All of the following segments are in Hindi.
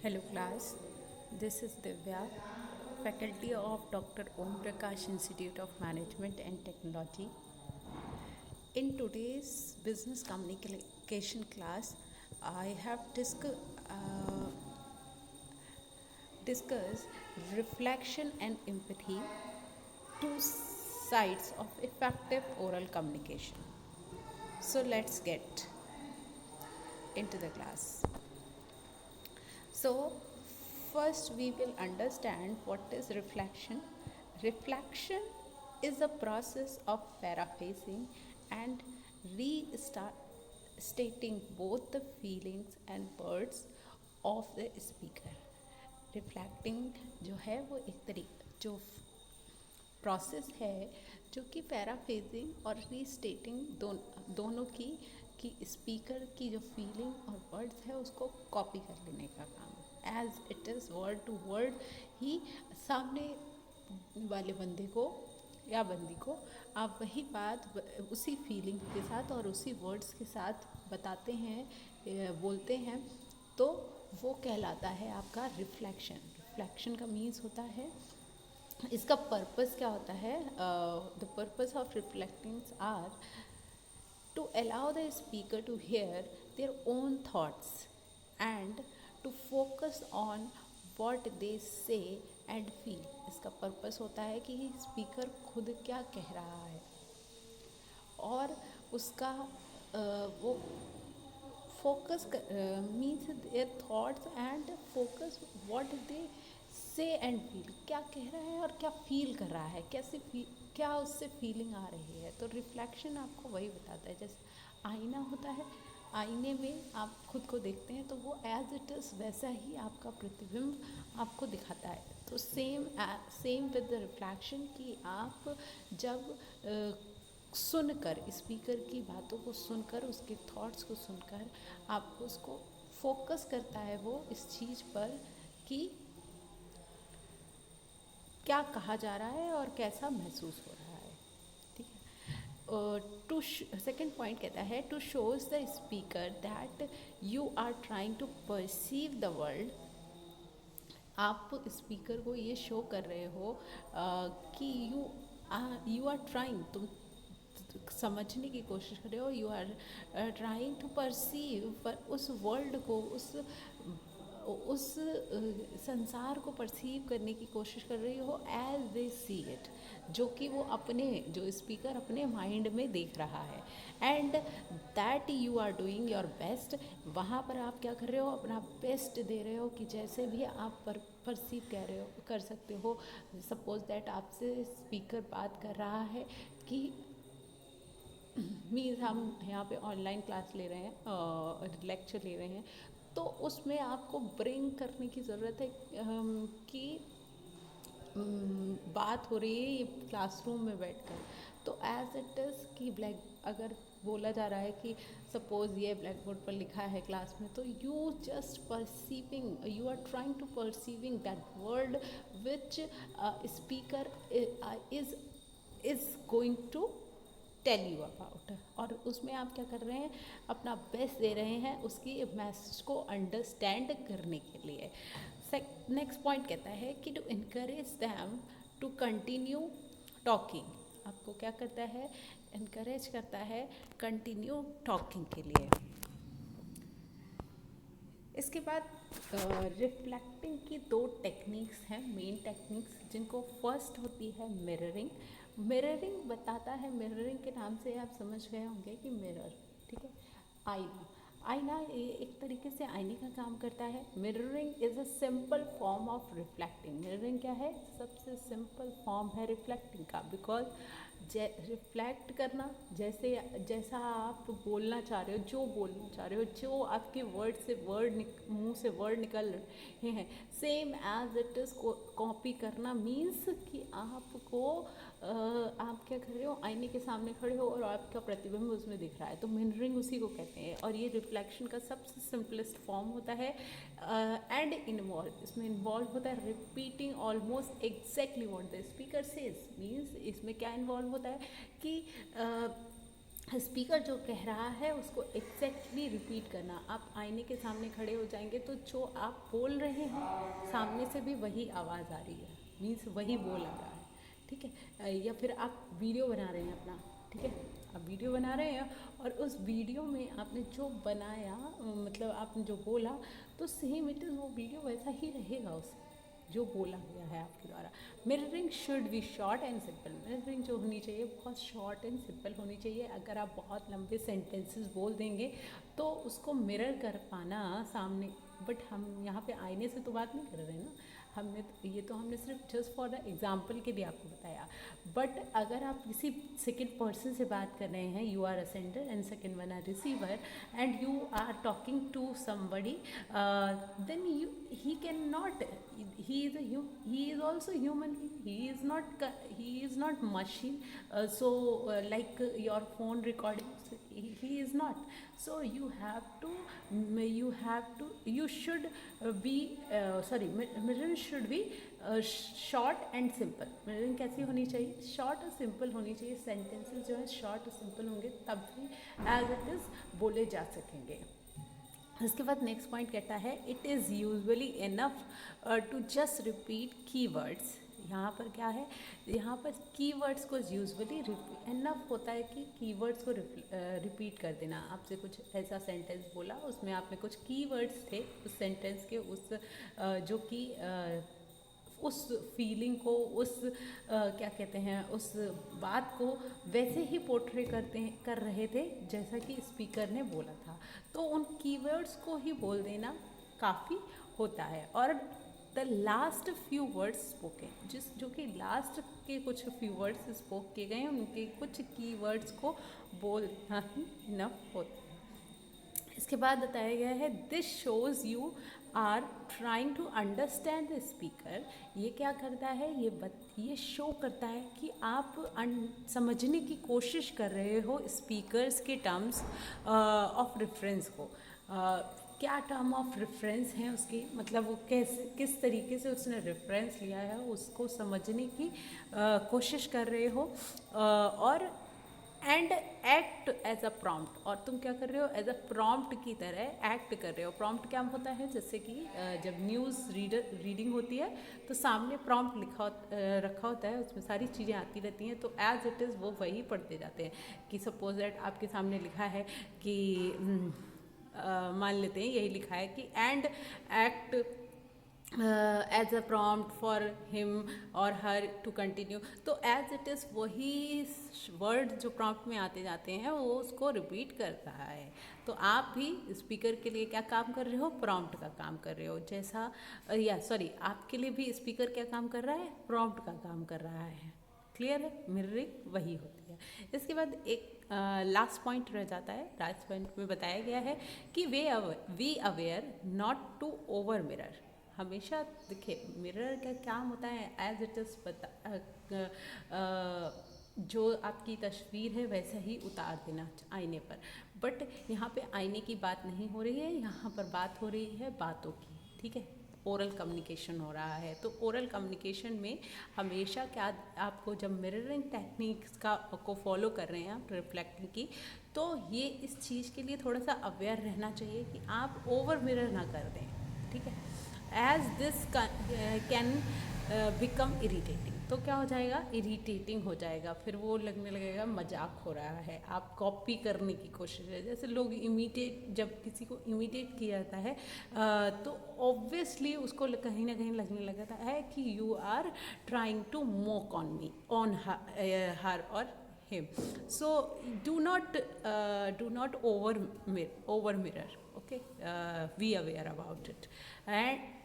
Hello class, this is Divya, faculty of Dr. Om Prakash Institute of Management and Technology. In today's business communication class, I have discussed reflection and empathy, two sides of effective oral communication. So let's get into the class. So, first we will understand what is reflection. Reflection is a process of paraphrasing and restating both the feelings and words of the speaker. Reflecting जो है वो एक तरीका जो प्रोसेस है जो कि पैराफ्रेजिंग और रीस्टेटिंग दोनों की स्पीकर की जो फीलिंग और वर्ड्स है उसको कॉपी कर लेने का काम as it is word to word ही सामने वाले बंदे को या बंदी को आप वही बात उसी फीलिंग के साथ और उसी वर्ड्स के साथ बताते हैं बोलते हैं तो वो कहलाता है आपका रिफ्लेक्शन। रिफ्लेक्शन का मीन्स होता है इसका पर्पस क्या होता है the purpose of reflectings are to allow the speaker to hear their own thoughts and to focus on what they say and feel. इसका पर्पस होता है कि स्पीकर खुद क्या कह रहा है और उसका वो focus means their thoughts and focus what they say and feel, क्या कह रहा है और क्या फील कर रहा है, क्या उससे फीलिंग आ रही है। तो रिफ्लेक्शन आपको वही बताता है। जैसे आईना होता है, आईने में आप खुद को देखते हैं तो वो एज इट इज़ वैसा ही आपका प्रतिबिंब आपको दिखाता है। तो सेम विद द रिफ्लेक्शन कि आप जब सुनकर स्पीकर की बातों को सुनकर उसके थॉट्स को सुनकर आपको उसको फोकस करता है वो इस चीज़ पर कि क्या कहा जा रहा है और कैसा महसूस हो रहा है। ठीक है। सेकेंड पॉइंट कहता है to shows the speaker that you are trying to perceive the world. आप स्पीकर को ये शो कर रहे हो कि यू आर ट्राइंग, तुम समझने की कोशिश कर रहे हो, you are trying to perceive, पर उस वर्ल्ड को उस संसार को परसीव करने की कोशिश कर रही हो एज दे सी इट, जो कि वो अपने जो स्पीकर अपने माइंड में देख रहा है and that you are doing your best. वहाँ पर आप क्या कर रहे हो, अपना बेस्ट दे रहे हो कि जैसे भी आप परसीव कर सकते हो। सपोज दैट आपसे स्पीकर बात कर रहा है कि मीन्स हम यहाँ पे ऑनलाइन क्लास ले रहे हैं, लेक्चर ले रहे हैं, तो उसमें आपको ब्रिंग करने की ज़रूरत है कि बात हो रही है ये क्लासरूम में बैठकर। तो एज इट इज़ कि अगर बोला जा रहा है कि सपोज ये ब्लैक बोर्ड पर लिखा है क्लास में, तो you just perceiving, you are trying to perceiving that word which speaker is going to tell you about, और उसमें आप क्या कर रहे हैं, अपना बेस्ट दे रहे हैं उसकी मैसेज को अंडरस्टैंड करने के लिए। नेक्स्ट पॉइंट कहता है कि to encourage them to continue talking. आपको क्या करता है, इनकरेज करता है कंटिन्यू टॉकिंग के लिए। इसके बाद रिफ्लेक्टिंग की दो टेक्निक्स हैं, मेन टेक्निक्स, जिनको फर्स्ट होती है मिररिंग। मिररिंग बताता है, मिररिंग के नाम से आप समझ गए होंगे कि मिरर, ठीक है, आईना। आईना एक तरीके से आईने का काम करता है। Mirroring is a simple form of reflecting. Mirroring क्या है, सबसे सिंपल फॉर्म है रिफ्लेक्टिंग का, बिकॉज रिफ्लेक्ट करना, जैसा आप बोलना चाह रहे हो, जो बोलना चाह रहे हो, जो आपके वर्ड से मुंह से वर्ड निकल रहे हैं, same as it is copy करना। मीन्स कि आपको आप क्या कर रहे हो, आईने के सामने खड़े हो और आपका प्रतिबिंब उसमें दिख रहा है, तो मिररिंग उसी को कहते हैं। और ये रिफ्लेक्शन का सबसे सिंपलेस्ट फॉर्म होता है एंड इन्वॉल्व, इसमें इन्वॉल्व होता है repeating almost exactly what the speaker says. Means इसमें क्या इन्वॉल्व होता है कि स्पीकर जो कह रहा है उसको एग्जैक्टली रिपीट करना। आप आईने के सामने खड़े हो जाएंगे तो जो आप बोल रहे हैं सामने से भी वही आवाज़ आ रही है, मीन्स वही बोल आ रहा है, ठीक है। या फिर आप वीडियो बना रहे हैं अपना, ठीक है, आप वीडियो बना रहे हैं और उस वीडियो में आपने जो बनाया, मतलब आपने जो बोला, तो सेम इट इज़ वो वीडियो वैसा ही रहेगा उस जो बोला गया है आपके द्वारा। Mirroring should be short and simple. Mirroring जो होनी चाहिए बहुत शॉर्ट एंड सिंपल होनी चाहिए। अगर आप बहुत लंबे सेंटेंसेस बोल देंगे तो उसको मिरर कर पाना सामने, बट हम यहाँ पे आईने से तो बात नहीं कर रहे हैं ना, हमने सिर्फ जस्ट फॉर द एग्जाम्पल के लिए आपको बताया। बट अगर आप किसी सेकेंड पर्सन से बात कर रहे हैं, you are a sender and second one are receiver and you are talking to somebody, then he cannot, he is also human, he is not machine, like your phone recordings, he is not. So you should be mirror should be short and simple. Mirroring कैसी होनी चाहिए? शॉर्ट और सिंपल होनी चाहिए। सेंटेंसेस जो है शॉर्ट और सिंपल होंगे तब भी एज इट इज़ बोले जा सकेंगे। इसके बाद नेक्स्ट पॉइंट कहता है it is usually enough to just repeat keywords. यहाँ पर क्या है, यहाँ पर कीवर्ड्स को यूजुअली इनफ होता है कि कीवर्ड्स को रिपीट कर देना। आपसे कुछ ऐसा सेंटेंस बोला, उसमें आपने कुछ कीवर्ड्स थे उस सेंटेंस के, उस जो कि उस फीलिंग को, उस क्या कहते हैं, उस बात को वैसे ही पोर्ट्रे कर रहे थे जैसा कि स्पीकर ने बोला था। तो उन कीवर्ड्स को ही बोल देना काफ़ी होता है। और the last few words spoken, जो कि लास्ट के कुछ फ्यू वर्ड्स स्पोक किए गए, उनके कुछ कीवर्ड्स को बोलना ही इनफ होता है। इसके बाद बताया गया है this shows you are trying to understand the speaker. ये क्या करता है, ये शो करता है कि आप समझने की कोशिश कर रहे हो स्पीकर्स के टर्म्स ऑफ रेफरेंस को। क्या टर्म ऑफ रेफरेंस हैं उसकी, मतलब वो किस तरीके से उसने रेफरेंस लिया है उसको समझने की कोशिश कर रहे हो। और and act as a prompt, और तुम क्या कर रहे हो, एज अ प्रॉम्प्ट की तरह एक्ट कर रहे हो। प्रॉम्प्ट क्या होता है, जैसे कि जब न्यूज़ रीडिंग होती है तो सामने प्रॉम्प्ट रखा होता है, उसमें सारी चीज़ें आती रहती हैं, तो एज इट इज़ वो वही पढ़ते जाते हैं। कि सपोज दैट आपके सामने लिखा है कि मान लेते हैं यही लिखा है कि and act as a prompt for him और हर टू कंटिन्यू, तो एज इट इज़ वही वर्ड जो प्रॉम्प्ट में आते जाते हैं वो उसको रिपीट कर रहा है। तो आप भी स्पीकर के लिए क्या काम कर रहे हो, प्रॉम्प्ट का काम कर रहे हो। जैसा आपके लिए भी स्पीकर क्या काम कर रहा है, प्रॉम्प्ट का काम कर रहा है। क्लियर है, मिररिंग वही होती है। इसके बाद एक लास्ट पॉइंट रह जाता है। लास्ट पॉइंट में बताया गया है कि we aware not to over mirror. हमेशा देखिए मिरर का काम होता है एज इट इज़ जो आपकी तस्वीर है वैसा ही उतार देना आईने पर। बट यहाँ पे आईने की बात नहीं हो रही है, यहाँ पर बात हो रही है बातों की, ठीक है। ओरल कम्युनिकेशन हो रहा है, तो ओरल कम्युनिकेशन में हमेशा क्या आपको जब मिररिंग टेक्निक्स को फॉलो कर रहे हैं आप रिफ्लेक्टिंग की, तो ये इस चीज़ के लिए थोड़ा सा अवेयर रहना चाहिए कि आप ओवर मिरर ना कर दें, ठीक है। As this can become irritating, तो क्या हो जाएगा, इरीटेटिंग हो जाएगा, फिर वो लगने लगेगा मजाक हो रहा है, आप कॉपी करने की कोशिश है। जैसे लोग जब किसी को इमिटेट किया जाता है तो ऑब्वियसली उसको कहीं ना कहीं लगने लगता है कि you are trying to mock on me, on her और him. So do not over mirror, okay. Be aware about it,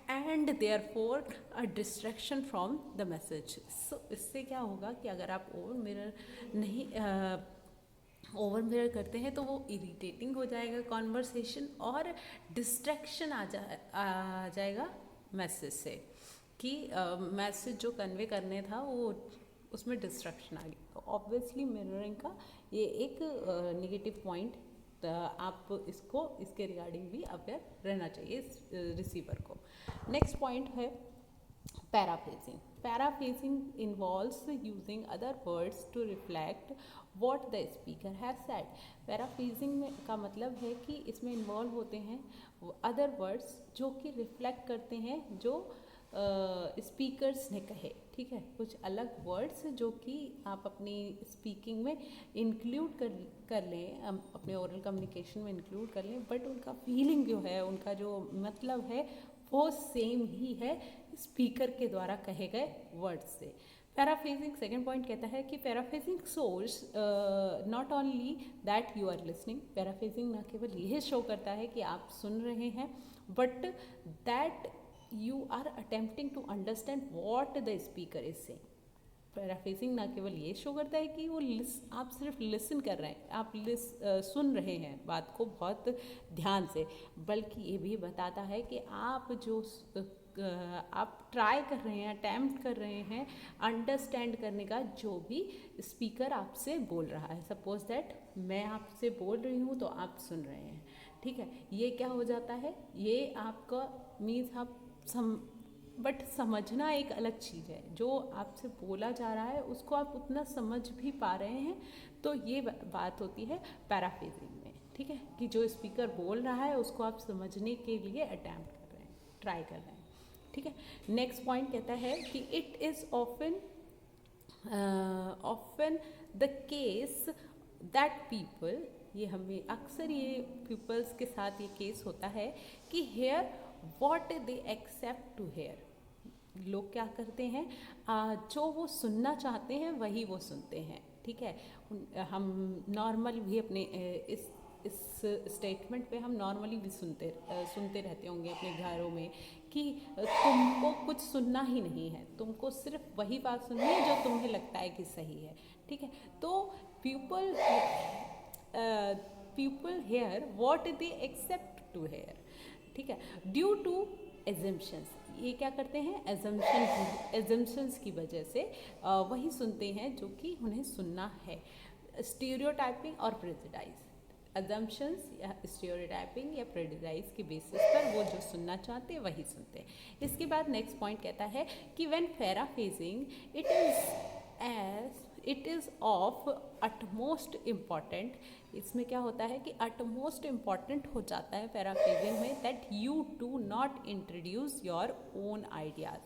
and therefore a distraction from the message. So इससे क्या होगा कि अगर आप ओवर मिरर करते हैं तो वो इरिटेटिंग हो जाएगा कॉन्वर्सेशन, और डिस्ट्रैक्शन आ जाएगा मैसेज से, कि मैसेज जो कन्वे करने था वो उसमें डिस्ट्रैक्शन आ गई। तो ऑब्वियसली मिररिंग का ये एक नेगेटिव पॉइंट, आप इसके रिगार्डिंग भी अवेयर रहना चाहिए रिसीवर को। नेक्स्ट पॉइंट है paraphrasing. Paraphrasing involves using other words to reflect what the speaker has said. Paraphrasing में का मतलब है कि इसमें इन्वॉल्व होते हैं अदर वर्ड्स जो कि रिफ्लेक्ट करते हैं जो स्पीकर्स ने कहे, ठीक है, कुछ अलग वर्ड्स जो कि आप अपनी स्पीकिंग में इंक्लूड कर लें, अपने ओरल कम्युनिकेशन में इंक्लूड कर लें, बट उनका फीलिंग जो है, उनका जो मतलब है वो सेम ही है स्पीकर के द्वारा कहे गए वर्ड्स से। पैराफ्रेजिंग सेकेंड पॉइंट कहता है कि paraphrasing shows not only that you are listening. Paraphrasing न केवल यह शो करता है कि आप सुन रहे हैं, but that you are attempting to understand what the speaker is saying। Paraphrasing ना केवल ये शो करता है कि वो आप सिर्फ लिसन कर रहे हैं, आप सुन रहे हैं बात को बहुत ध्यान से, बल्कि ये भी बताता है कि आप जो आप ट्राई कर रहे हैं, अटैम्प्ट कर रहे हैं अंडरस्टैंड करने का जो भी स्पीकर आपसे बोल रहा है। सपोज दैट मैं आपसे बोल रही हूँ तो आप सुन रहे हैं, ठीक है, ये क्या हो जाता है, ये आपका मीन्स आप बट समझना एक अलग चीज़ है। जो आपसे बोला जा रहा है उसको आप उतना समझ भी पा रहे हैं, तो ये बात होती है पैराफ्रेजिंग में, ठीक है, कि जो स्पीकर बोल रहा है उसको आप समझने के लिए अटैम्प्ट कर रहे हैं, ट्राई कर रहे हैं, ठीक है। नेक्स्ट पॉइंट कहता है कि it is often the case that people, ये हमें अक्सर ये पीपल्स के साथ ये केस होता है कि hear what they accept to hear. लोग क्या करते हैं, जो वो सुनना चाहते हैं वही वो सुनते हैं, ठीक है। हम नॉर्मल भी अपने इस स्टेटमेंट पे हम नॉर्मली भी सुनते रहते होंगे अपने घरों में कि तुमको कुछ सुनना ही नहीं है, तुमको सिर्फ वही बात सुननी है जो तुम्हें लगता है कि सही है, ठीक है। तो people hear what they accept to hear, ठीक है, ड्यू टू एजम्पशंस। ये क्या करते हैं, एजम्पशंस की वजह से वही सुनते हैं जो कि उन्हें सुनना है। स्टीरियोटाइपिंग और प्रेजुडाइज, एजम्पशंस या स्टीरियोटाइपिंग या प्रेजुडाइज के बेसिस पर वो जो सुनना चाहते हैं वही सुनते हैं। इसके बाद नेक्स्ट पॉइंट कहता है कि when paraphrasing it is of utmost important. इसमें क्या होता है कि अटमोस्ट इम्पॉर्टेंट हो जाता है पैराफ्रेजिंग में that you do not introduce your own ideas.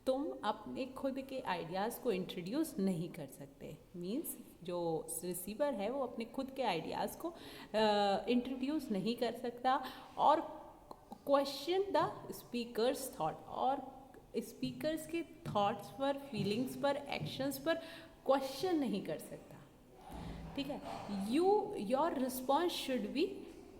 तुम अपने खुद के आइडियाज़ को इंट्रोड्यूस नहीं कर सकते। मीन्स जो रिसीवर है वो अपने खुद के आइडियाज़ को इंट्रोड्यूस नहीं कर सकता और क्वेश्चन द स्पीकर्स थॉट, और स्पीकर्स के थॉट्स पर, फीलिंग्स पर, एक्शंस पर क्वेश्चन नहीं कर सकता, ठीक है। योर रिस्पॉन्स शुड बी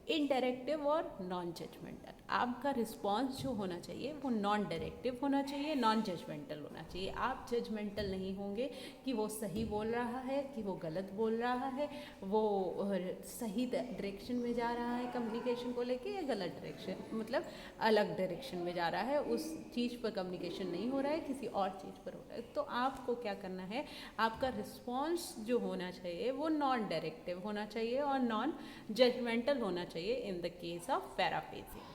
इनडायरेक्टिव और नॉन जजमेंटल। आपका रिस्पॉन्स जो होना चाहिए वो नॉन डायरेक्टिव होना चाहिए, नॉन जजमेंटल होना चाहिए। आप जजमेंटल नहीं होंगे कि वो सही बोल रहा है कि वो गलत बोल रहा है, वो सही डायरेक्शन में जा रहा है कम्युनिकेशन को लेके या गलत डायरेक्शन, मतलब अलग डायरेक्शन में जा रहा है, उस चीज़ पर कम्युनिकेशन नहीं हो रहा है, किसी और चीज़ पर हो रहा है। तो आपको क्या करना है, आपका रिस्पॉन्स जो होना चाहिए वो नॉन डायरेक्टिव होना चाहिए और नॉन जजमेंटल होना चाहिए in the case of paraphrasing।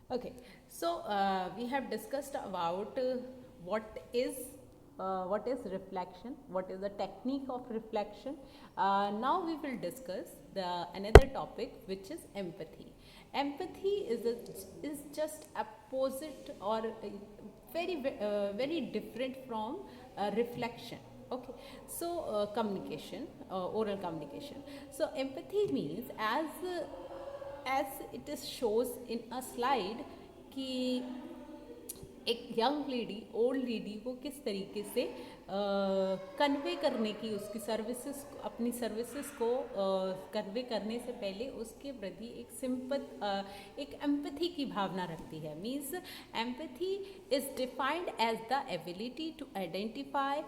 Okay, so we have discussed about what is reflection, what is the technique of reflection. Now we will discuss another topic, which is empathy. Empathy is just opposite or very different from reflection. Okay, so communication, oral communication. So empathy means as it is shows in a slide कि एक यंग लेडी, ओल्ड लेडी को किस तरीके से कन्वे करने की, उसकी सर्विसेज, अपनी सर्विसेज को कन्वे करने से पहले उसके प्रति एक एम्पैथी की भावना रखती है। Means empathy is defined as the ability to identify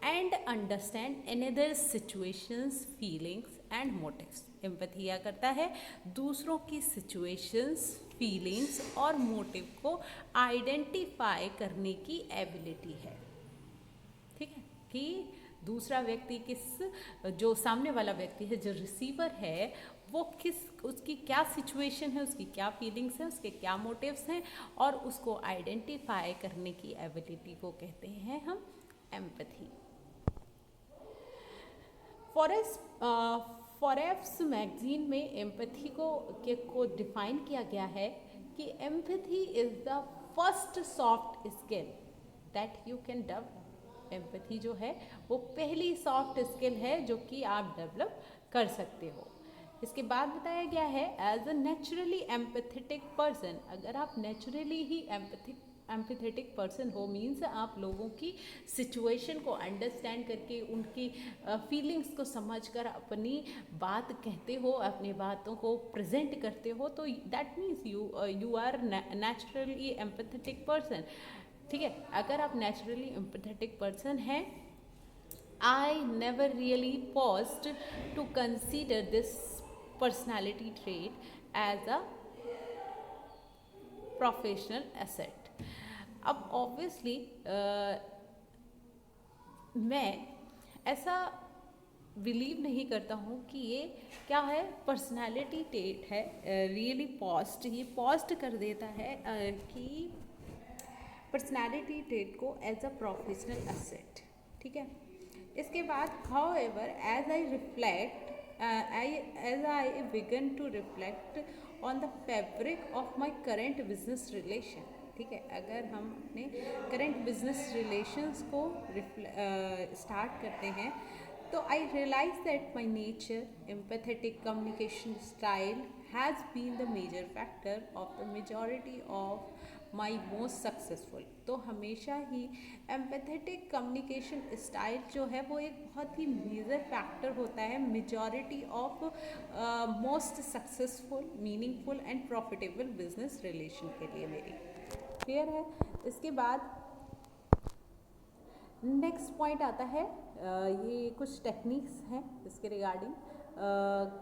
and understand another situations, feelings and motives. Empathy क्या करता है, दूसरों की सिचुएशंस, फीलिंग्स और मोटिव को आइडेंटिफाई करने की एबिलिटी है, ठीक है, कि दूसरा व्यक्ति जो सामने वाला व्यक्ति है, जो रिसीवर है, वो किस, उसकी क्या सिचुएशन है, उसकी क्या फीलिंग्स हैं, उसके क्या मोटिव्स हैं, और उसको आइडेंटिफाई करने की एबिलिटी को कहते हैं हम एम्पैथी। फॉरेब्स मैगजीन में एम्पैथी को डिफाइन किया गया है कि empathy is the first soft skill that you can develop. Empathy जो है वो पहली सॉफ्ट स्किल है जो कि आप डेवलप कर सकते हो। इसके बाद बताया गया है as a naturally empathetic person, अगर आप नेचुरली ही एम्पैथेटिक पर्सन हो, मीन्स आप लोगों की सिचुएशन को अंडरस्टैंड करके उनकी फीलिंग्स को समझकर अपनी बात कहते हो, अपनी बातों को प्रेजेंट करते हो, तो that means you are naturally empathetic person. ठीक है, अगर आप नेचुरली एम्पैथेटिक पर्सन हैं, I never really paused to consider this personality trait as a professional asset. अब ऑब्वियसली मैं ऐसा बिलीव नहीं करता हूँ कि ये क्या है, पर्सनालिटी ट्रेट है। रियली पॉस्ट, ये पॉस्ट कर देता है कि पर्सनालिटी ट्रेट को एज अ प्रोफेशनल एसेट। ठीक है, इसके बाद however as I reflect as I began to reflect on the fabric of my current business relation। ठीक है, अगर हम अपने करंट बिजनेस रिलेशंस को स्टार्ट करते हैं, तो I realise that my nature empathetic communication style has been the major factor of the majority of my most successful. तो हमेशा ही एम्पैथेटिक कम्युनिकेशन स्टाइल जो है वो एक बहुत ही मेजर फैक्टर होता है majority of most successful, meaningful and profitable business relation के लिए मेरी। क्लियर है? इसके बाद नेक्स्ट पॉइंट आता है, ये कुछ टेक्निक्स हैं इसके रिगार्डिंग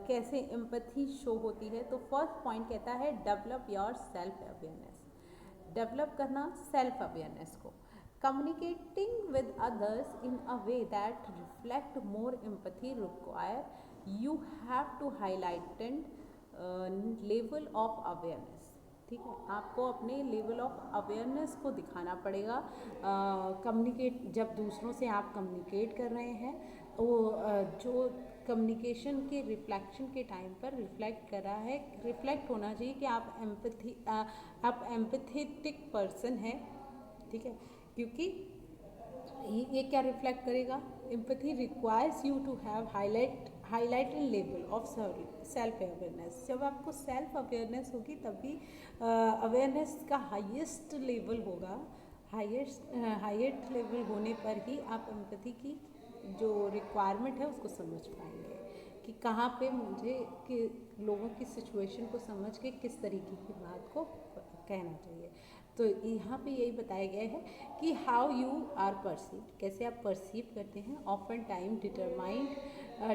कैसे एम्पैथी शो होती है। तो फर्स्ट पॉइंट कहता है develop your self awareness. Develop करना सेल्फ अवेयरनेस को। Communicating with others in a way that reflect more empathy require you have to highlighted level of awareness. ठीक है, आपको अपने लेवल ऑफ अवेयरनेस को दिखाना पड़ेगा। कम्युनिकेट, जब दूसरों से आप कम्युनिकेट कर रहे हैं, वो जो कम्युनिकेशन के रिफ्लेक्शन के टाइम पर रिफ्लेक्ट कर रहा है, रिफ्लेक्ट होना चाहिए कि आप एम्पैथेटिक पर्सन हैं। ठीक है, क्योंकि ये क्या रिफ्लेक्ट करेगा, empathy requires you to have highlighted level of self awareness. जब आपको सेल्फ अवेयरनेस होगी तभी अवेयरनेस का हाईएस्ट लेवल होगा। हाईएस्ट लेवल होने पर ही आप एम्पैथी की जो रिक्वायरमेंट है उसको समझ पाएंगे कि कहाँ पे मुझे कि लोगों की सिचुएशन को समझ के किस तरीके की बात को कहना चाहिए। तो यहाँ पे यही बताया गया है कि हाउ यू आर परसीव, कैसे आप परसीव करते हैं। Often time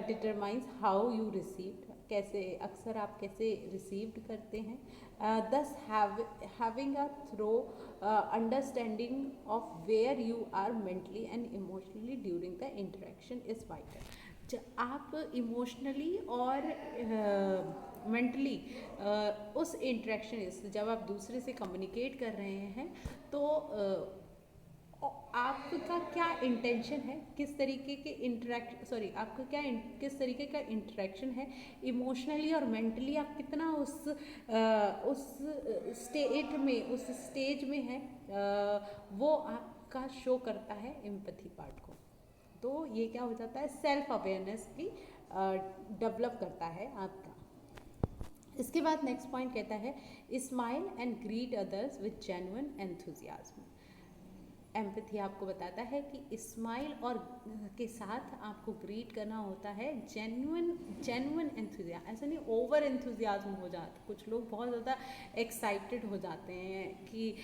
determines how you received, कैसे अक्सर आप कैसे रिसीव्ड करते हैं। Thus having a thorough understanding of where you are mentally and emotionally during the interaction is vital. जब आप इमोशनली और मेंटली उस इंटरेक्शन, जब आप दूसरे से कम्युनिकेट कर रहे हैं, तो आपका क्या इंटेंशन है, किस तरीके के आपका किस तरीके का इंटरेक्शन है इमोशनली और मेंटली, आप कितना उस स्टेज में है, वो आपका शो करता है एम्पैथी पार्ट को। तो ये क्या हो जाता है, सेल्फ अवेयरनेस भी डेवलप करता है आपका। इसके बाद नेक्स्ट पॉइंट कहता है smile and greet others with genuine enthusiasm. Empathy आपको बताता है कि स्माइल और के साथ आपको ग्रीट करना होता है जेन्युइन एंथुजियाज्म। ऐसा नहीं ओवर एंथुजियाज्म हो जाता, कुछ लोग बहुत ज़्यादा एक्साइटेड हो जाते हैं कि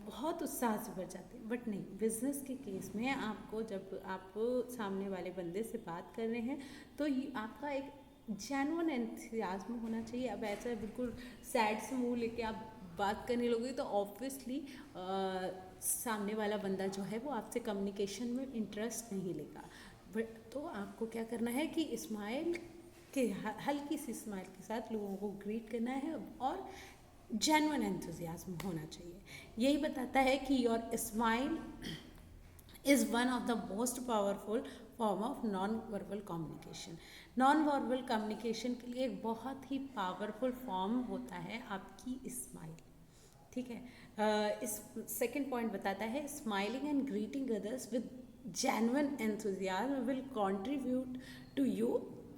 बहुत उत्साह से भर जाते हैं, बट नहीं, बिजनेस के केस में आपको, जब आप सामने वाले बंदे से बात कर रहे हैं, तो आपका एक जेन्युइन एंथुजियाज्म होना चाहिए। अब ऐसा बिल्कुल सैड से मुंह लेके आप बात करने लोगे तो ऑब्वियसली सामने वाला बंदा जो है वो आपसे कम्युनिकेशन में इंटरेस्ट नहीं लेगा। बट तो आपको क्या करना है कि स्माइल कि हल्की सी स्माइल के साथ लोगों को ग्रीट करना है और जेन्युइन एंथुजियाज्म होना चाहिए। यही बताता है कि your smile is one of the most powerful form of non-verbal communication। non-verbal communication के लिए एक बहुत ही powerful form होता है आपकी स्माइल, ठीक है। इस सेकेंड पॉइंट बताता है smiling and greeting others with genuine enthusiasm will contribute to you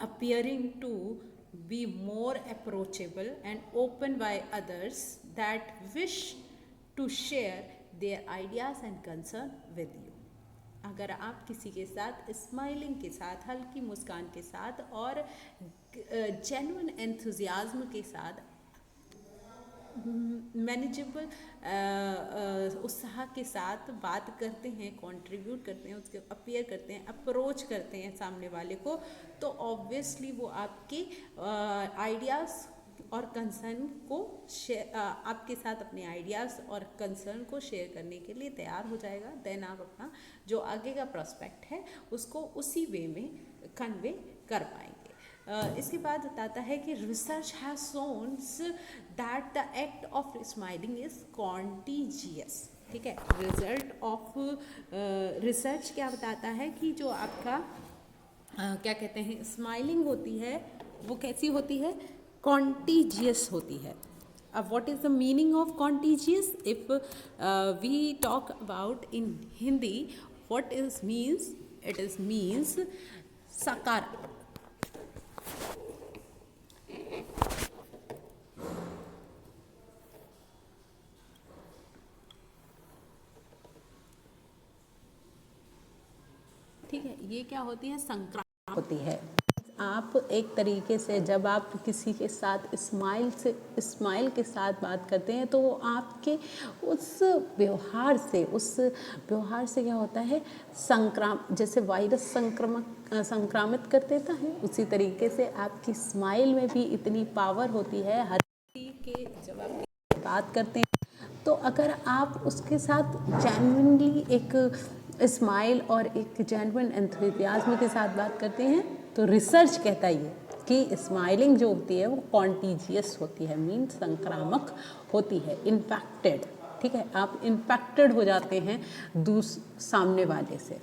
appearing to be more approachable and open by others that wish to share their ideas and concern with you। अगर आप किसी के साथ स्माइलिंग के साथ, हल्की मुस्कान के साथ और जेन्युइन एंथुजियाज्म के साथ, मैनेजेबल उत्साह के साथ बात करते हैं, कंट्रीब्यूट करते हैं, उसके अपीयर करते हैं, अप्रोच करते हैं सामने वाले को, तो ऑब्वियसली वो आपके आइडियाज़ और कंसर्न को आपके साथ अपने आइडियाज़ और कंसर्न को शेयर करने के लिए तैयार हो जाएगा। देन आप अपना जो आगे का प्रोस्पेक्ट है उसको उसी वे में कन्वे कर पाएंगे। इसके बाद बताता है कि research has shown that the act of smiling is contiguous. ठीक है, रिजल्ट ऑफ रिसर्च क्या बताता है कि जो आपका क्या कहते हैं स्माइलिंग होती है वो कैसी होती है, कॉन्टीजियस होती है। अब what is the meaning of contagious? If we talk about in Hindi, what is means, it is means सकारात्मक। ठीक है, ये क्या होती है, संक्रामक होती है। आप एक तरीके से जब आप किसी के साथ स्माइल के साथ बात करते हैं तो वो आपके उस व्यवहार से क्या होता है, जैसे वायरस संक्रामित कर देता है, उसी तरीके से आपकी स्माइल में भी इतनी पावर होती है। हर किसी के जब आप बात करते हैं तो अगर आप उसके साथ जेन्युइनली एक स्माइल और एक जेन्युइन एंथुसियाज्म के साथ बात करते हैं तो रिसर्च कहता है कि स्माइलिंग जो होती है वो कॉन्टीजियस होती है, मीन संक्रामक होती है, इन्फेक्टेड। ठीक है, आप इन्फेक्टेड हो जाते हैं सामने वाले से।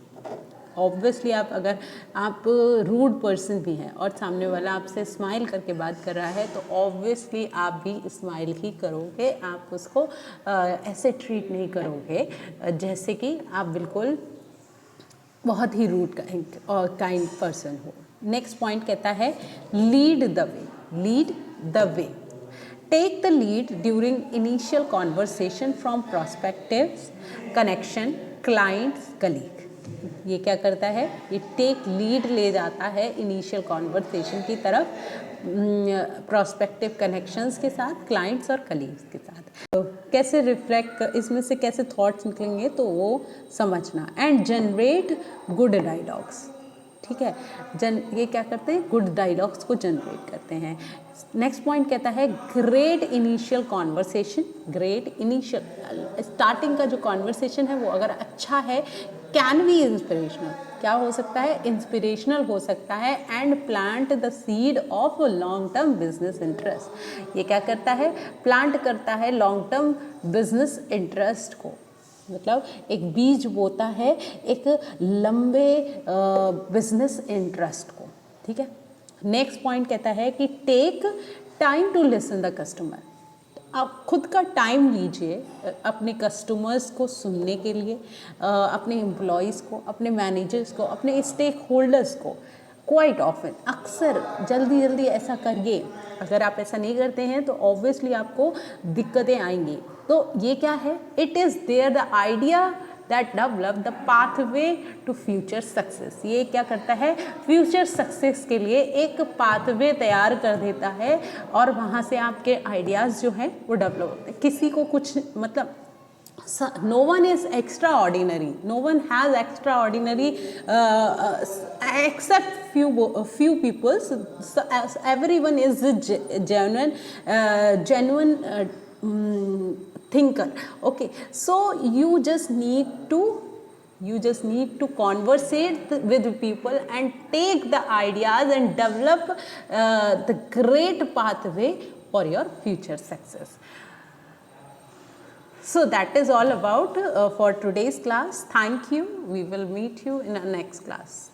ऑब्वियसली अगर आप रूड पर्सन भी हैं और सामने वाला आपसे स्माइल करके बात कर रहा है तो ऑब्वियसली आप भी स्माइल ही करोगे, आप उसको ऐसे ट्रीट नहीं करोगे जैसे कि आप बिल्कुल बहुत ही रूड और काइंड पर्सन हो। नेक्स्ट पॉइंट कहता है lead the way. Take the lead during initial conversation from prospectives, connection, clients, colleague. ये क्या करता है, ये टेक लीड ले जाता है इनिशियल कॉन्वर्सेशन की तरफ, प्रोस्पेक्टिव कनेक्शंस के साथ, क्लाइंट्स और कलीग्स के साथ। तो कैसे रिफ्लेक्ट, इसमें से कैसे थॉट्स निकलेंगे तो वो समझना। And generate good dialogues. ठीक है, ये क्या करते हैं, गुड डायलॉग्स को जनरेट करते हैं। नेक्स्ट पॉइंट कहता है ग्रेट इनिशियल कॉन्वर्सेशन। स्टार्टिंग का जो कॉन्वर्सेशन है वो अगर अच्छा है, कैन बी इंस्पिरेशनल, क्या हो सकता है, इंस्पिरेशनल हो सकता है। And plant the seed of long term business interest. ये क्या करता है, प्लांट करता है लॉन्ग टर्म बिजनेस इंटरेस्ट को, मतलब एक बीज बोता है एक लंबे बिजनेस इंटरेस्ट को। ठीक है, नेक्स्ट पॉइंट कहता है कि take time to listen the customer. आप खुद का टाइम लीजिए अपने कस्टमर्स को सुनने के लिए, अपने एम्प्लॉयज़ को, अपने मैनेजर्स को, अपने स्टेक होल्डर्स को। क्वाइट ऑफन, अक्सर जल्दी ऐसा करिए। अगर आप ऐसा नहीं करते हैं तो ऑब्वियसली आपको दिक्कतें आएंगी। तो ये क्या है, it is there the idea that develop the pathway to future success. ये क्या करता है, फ्यूचर सक्सेस के लिए एक पाथवे तैयार कर देता है और वहाँ से आपके आइडियाज़ जो हैं वो डेवलप होते हैं। किसी को कुछ मतलब no one is extraordinary, no one has extraordinary except few people, so everyone is genuine thinker. Okay, so you just need to You just need to conversate with people and take the ideas and develop the great pathway for your future success. So that is all about for today's class. Thank you. We will meet you in our next class.